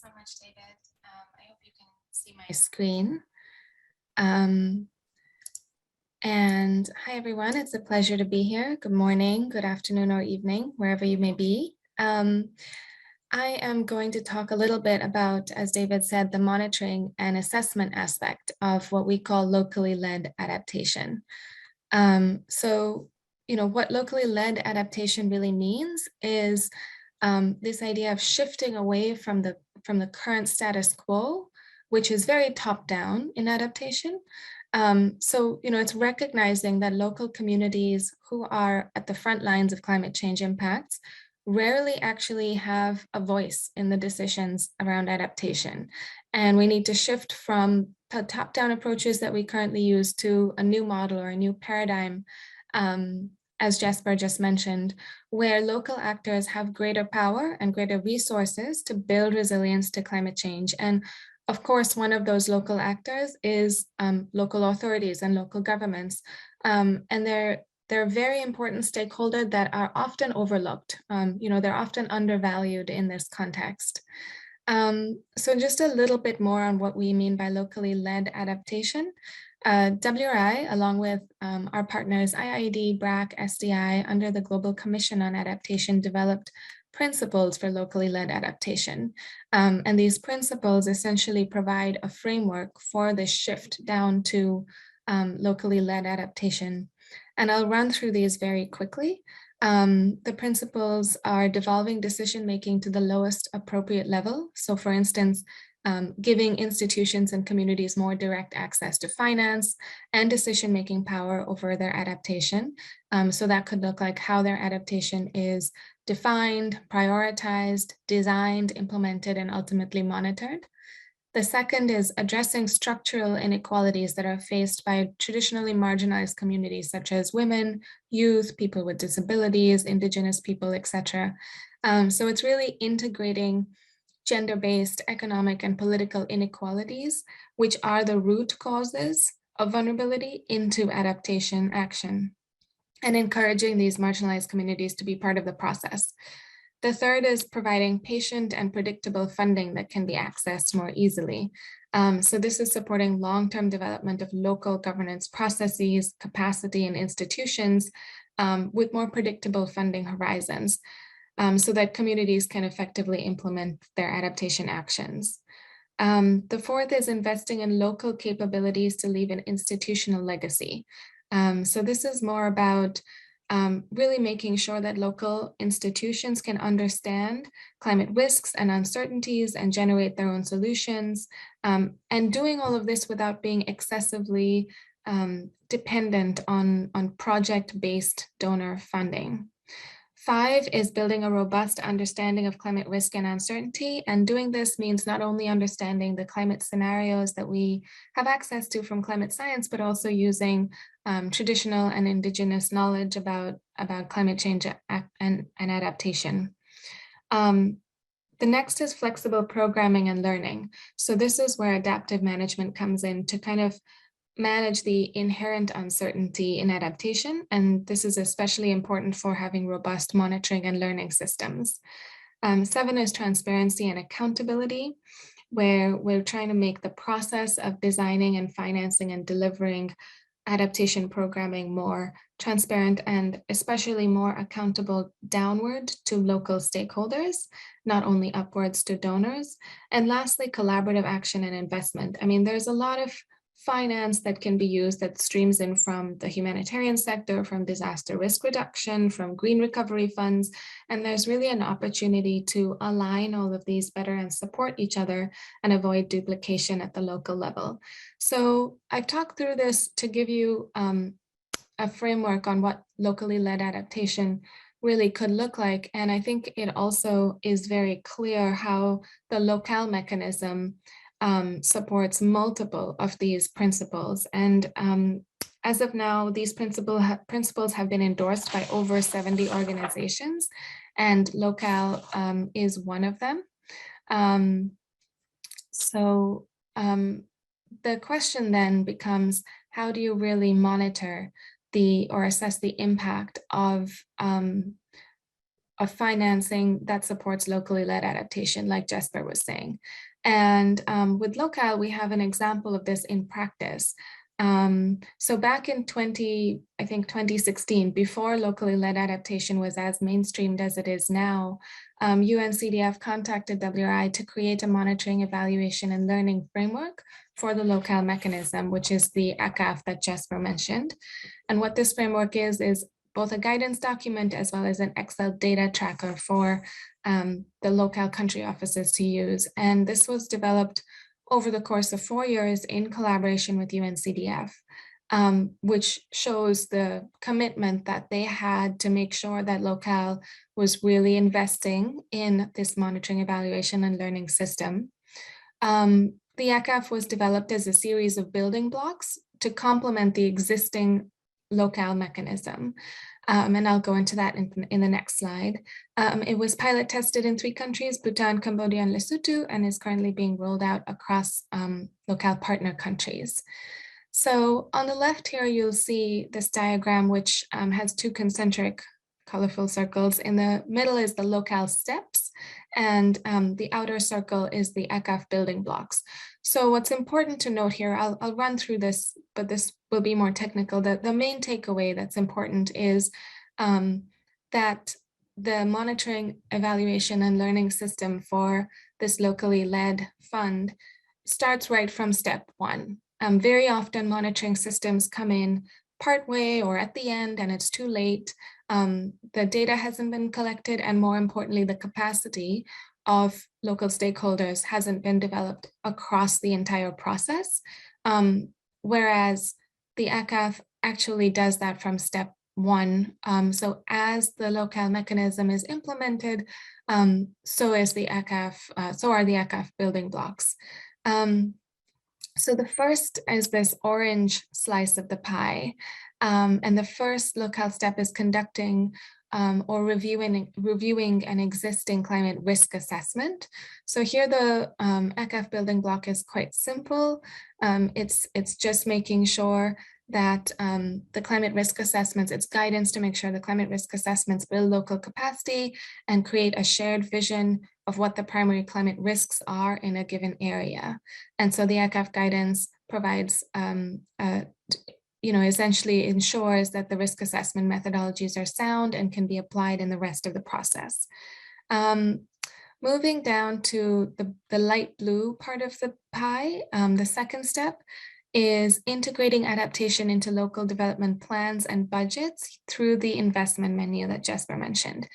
so much, David. I hope you can see my screen. And hi, everyone. It's a pleasure to be here. Good morning, good afternoon, or evening, wherever you may be. I am going to talk a little bit about, as David said, the monitoring and assessment aspect of what we call locally led adaptation. What locally led adaptation really means is this idea of shifting away from the current status quo, which is very top down in adaptation. It's recognizing that local communities who are at the front lines of climate change impacts rarely actually have a voice in the decisions around adaptation. And we need to shift from the top-down approaches that we currently use to a new model or a new paradigm, as Jesper just mentioned, where local actors have greater power and greater resources to build resilience to climate change. And of course, one of those local actors is local authorities and local governments. And they're a very important stakeholder that are often overlooked. They're often undervalued in this context. So just a little bit more on what we mean by locally led adaptation. WRI, along with our partners IIED, BRAC, SDI, under the Global Commission on Adaptation, developed principles for locally led adaptation. And these principles essentially provide a framework for the shift down to locally led adaptation. And I'll run through these very quickly. The principles are devolving decision-making to the lowest appropriate level. So for instance, giving institutions and communities more direct access to finance and decision-making power over their adaptation. So that could look like how their adaptation is defined, prioritized, designed, implemented, and ultimately monitored. The second is addressing structural inequalities that are faced by traditionally marginalized communities, such as women, youth, people with disabilities, indigenous people, etc. So it's really integrating gender-based economic and political inequalities, which are the root causes of vulnerability, into adaptation action, and encouraging these marginalized communities to be part of the process. The third is providing patient and predictable funding that can be accessed more easily. So this is supporting long-term development of local governance processes, capacity, and institutions with more predictable funding horizons, so that communities can effectively implement their adaptation actions. The fourth is investing in local capabilities to leave an institutional legacy. So this is more about really making sure that local institutions can understand climate risks and uncertainties and generate their own solutions, and doing all of this without being excessively dependent on project-based donor funding. 5 is building a robust understanding of climate risk and uncertainty. And doing this means not only understanding the climate scenarios that we have access to from climate science, but also using traditional and indigenous knowledge about climate change and adaptation. The next is flexible programming and learning. So this is where adaptive management comes in to kind of manage the inherent uncertainty in adaptation. And this is especially important for having robust monitoring and learning systems. 7 is transparency and accountability, where we're trying to make the process of designing and financing and delivering adaptation programming more transparent and especially more accountable downward to local stakeholders, not only upwards to donors. And lastly, collaborative action and investment. I mean, there's a lot of finance that can be used that streams in from the humanitarian sector, from disaster risk reduction, from green recovery funds. And there's really an opportunity to align all of these better and support each other and avoid duplication at the local level. So I talked through this to give you a framework on what locally led adaptation really could look like. And I think it also is very clear how the locale mechanism supports multiple of these principles. And as of now, these principles have been endorsed by over 70 organizations, and locale is one of them. The question then becomes, how do you really monitor or assess the impact of financing that supports locally led adaptation, like Jesper was saying. And with Local, we have an example of this in practice. So back in 2016, before locally led adaptation was as mainstreamed as it is now, UNCDF contacted WRI to create a monitoring, evaluation, and learning framework for the Local mechanism, which is the ACAF that Jesper mentioned. And what this framework is both a guidance document as well as an Excel data tracker for the local country offices to use. And this was developed over the course of 4 years in collaboration with UNCDF, which shows the commitment that they had to make sure that Local was really investing in this monitoring, evaluation, and learning system. The ACAF was developed as a series of building blocks to complement the existing Local mechanism. And I'll go into that in the next slide. It was pilot tested in 3 countries, Bhutan, Cambodia, and Lesotho, and is currently being rolled out across Local partner countries. So on the left here, you'll see this diagram, which has 2 concentric colorful circles. In the middle is the Local steps, and the outer circle is the ACAF building blocks. So what's important to note here, I'll run through this, but this will be more technical. The main takeaway that's important is that the monitoring, evaluation, and learning system for this locally led fund starts right from step 1. Very often monitoring systems come in partway or at the end and it's too late. The data hasn't been collected, and more importantly, the capacity of local stakeholders hasn't been developed across the entire process. Whereas the ACAF actually does that from step 1. So as the Local mechanism is implemented, so are the ACAF building blocks. So the first is this orange slice of the pie. And the first Local step is conducting or reviewing an existing climate risk assessment. So here the ACAF building block is quite simple. It's just making sure that the climate risk assessments, it's guidance to make sure the climate risk assessments build local capacity and create a shared vision of what the primary climate risks are in a given area. And so the ACAF guidance provides essentially ensures that the risk assessment methodologies are sound and can be applied in the rest of the process. Moving down to the light blue part of the pie, the second step is integrating adaptation into local development plans and budgets through the investment menu that Jesper mentioned.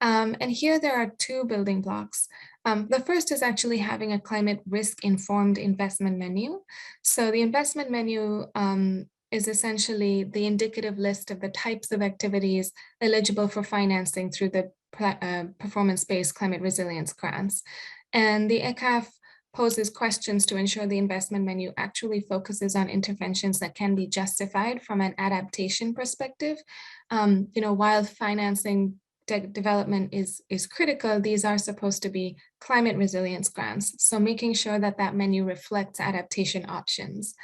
And here there are 2 building blocks. The first is actually having a climate risk informed investment menu. So the investment menu is essentially the indicative list of the types of activities eligible for financing through the performance-based climate resilience grants. And the ACAF poses questions to ensure the investment menu actually focuses on interventions that can be justified from an adaptation perspective. While financing development is critical, these are supposed to be climate resilience grants. So making sure that that menu reflects adaptation options.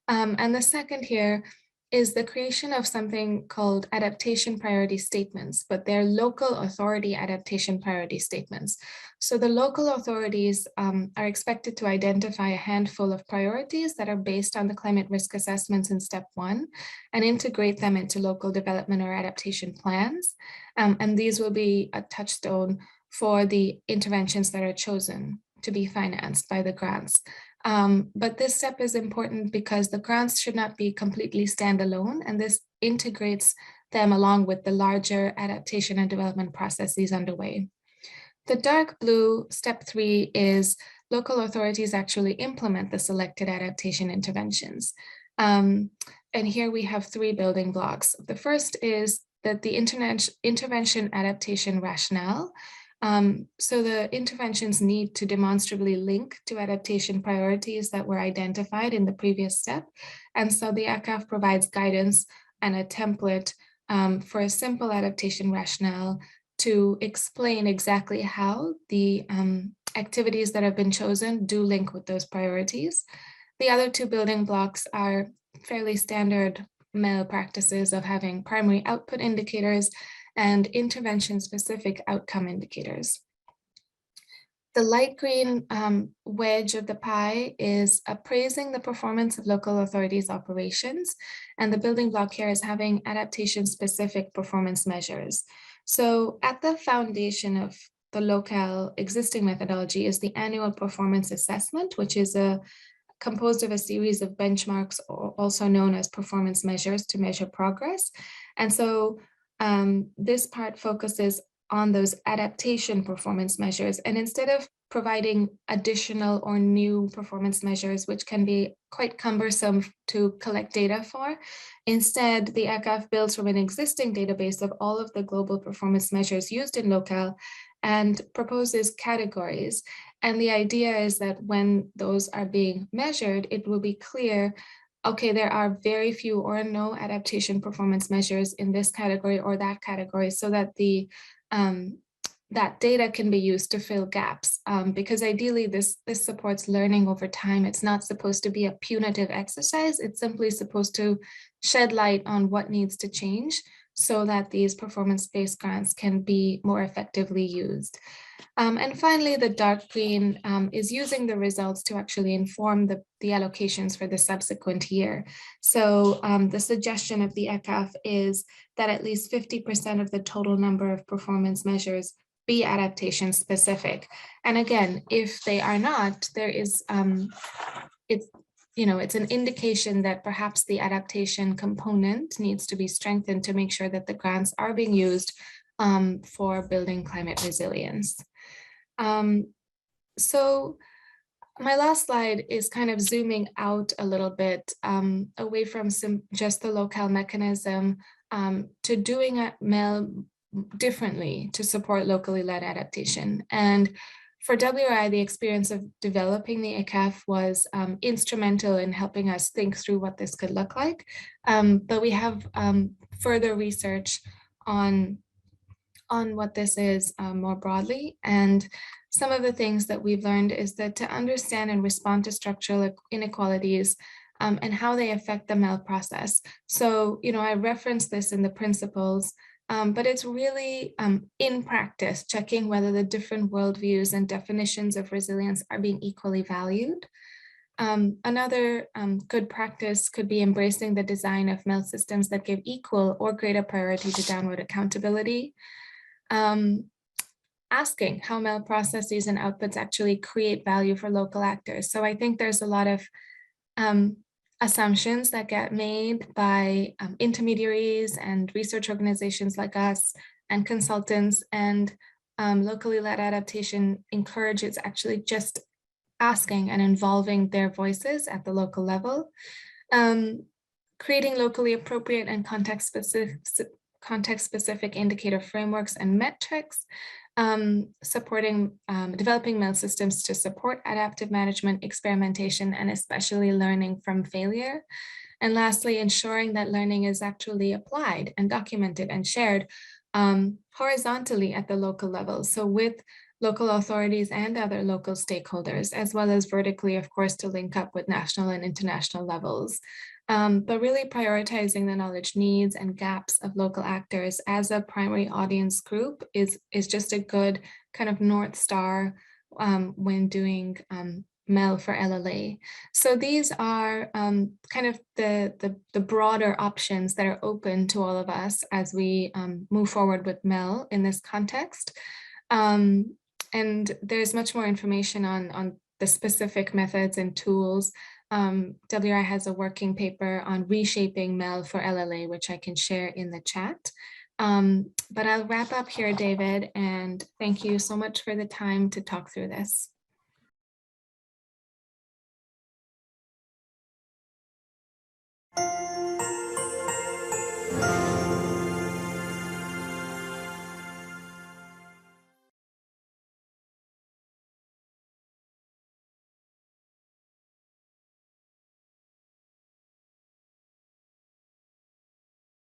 And the second here is the creation of something called adaptation priority statements, but they're local authority adaptation priority statements. So the local authorities are expected to identify a handful of priorities that are based on the climate risk assessments in step 1 and integrate them into local development or adaptation plans. And these will be a touchstone for the interventions that are chosen to be financed by the grants. But this step is important because the grants should not be completely standalone, and this integrates them along with the larger adaptation and development processes underway. The dark blue, step 3, is local authorities actually implement the selected adaptation interventions. And here we have 3 building blocks. The first is that the intervention adaptation rationale. So the interventions need to demonstrably link to adaptation priorities that were identified in the previous step. And so the ACAF provides guidance and a template for a simple adaptation rationale to explain exactly how the activities that have been chosen do link with those priorities. The other 2 building blocks are fairly standard practices of having primary output indicators and intervention-specific outcome indicators. The light green wedge of the pie is appraising the performance of local authorities' operations, and the building block here is having adaptation-specific performance measures. So at the foundation of the local existing methodology is the annual performance assessment, which is composed of a series of benchmarks, also known as performance measures, to measure progress. And so this part focuses on those adaptation performance measures. And instead of providing additional or new performance measures, which can be quite cumbersome to collect data for, instead, the ECAF builds from an existing database of all of the global performance measures used in locale and proposes categories. And the idea is that when those are being measured, it will be clear, okay, there are very few or no adaptation performance measures in this category or that category, so that that data can be used to fill gaps, because ideally this supports learning over time. It's not supposed to be a punitive exercise. It's simply supposed to shed light on what needs to change so that these performance-based grants can be more effectively used. And finally, the dark green is using the results to actually inform the allocations for the subsequent year. So the suggestion of the ECAF is that at least 50% of the total number of performance measures be adaptation specific. And again, if they are not, there is, it's an indication that perhaps the adaptation component needs to be strengthened to make sure that the grants are being used for building climate resilience. So my last slide is kind of zooming out a little bit away from just the locale mechanism to doing a MEL differently to support locally led adaptation. And for WRI, the experience of developing the ECAF was instrumental in helping us think through what this could look like. But we have further research on what this is more broadly. And some of the things that we've learned is that to understand and respond to structural inequalities and how they affect the MEL process. So, I referenced this in the principles, but it's really in practice, checking whether the different worldviews and definitions of resilience are being equally valued. Another good practice could be embracing the design of MEL systems that give equal or greater priority to downward accountability. Asking how MEL processes and outputs actually create value for local actors. So I think there's a lot of assumptions that get made by intermediaries and research organizations like us and consultants, and locally led adaptation encourages actually just asking and involving their voices at the local level. Creating locally appropriate and context-specific indicator frameworks and metrics, supporting developing MEL systems to support adaptive management, experimentation, and especially learning from failure. And lastly, ensuring that learning is actually applied and documented and shared horizontally at the local level. So with local authorities and other local stakeholders, as well as vertically, of course, to link up with national and international levels. But really prioritizing the knowledge needs and gaps of local actors as a primary audience group is just a good kind of North Star when doing MEL for LLA. So these are kind of the broader options that are open to all of us as we move forward with MEL in this context. And there's much more information on the specific methods and tools. WRI has a working paper on reshaping MEL for LLA, which I can share in the chat. But I'll wrap up here, David, and thank you so much for the time to talk through this.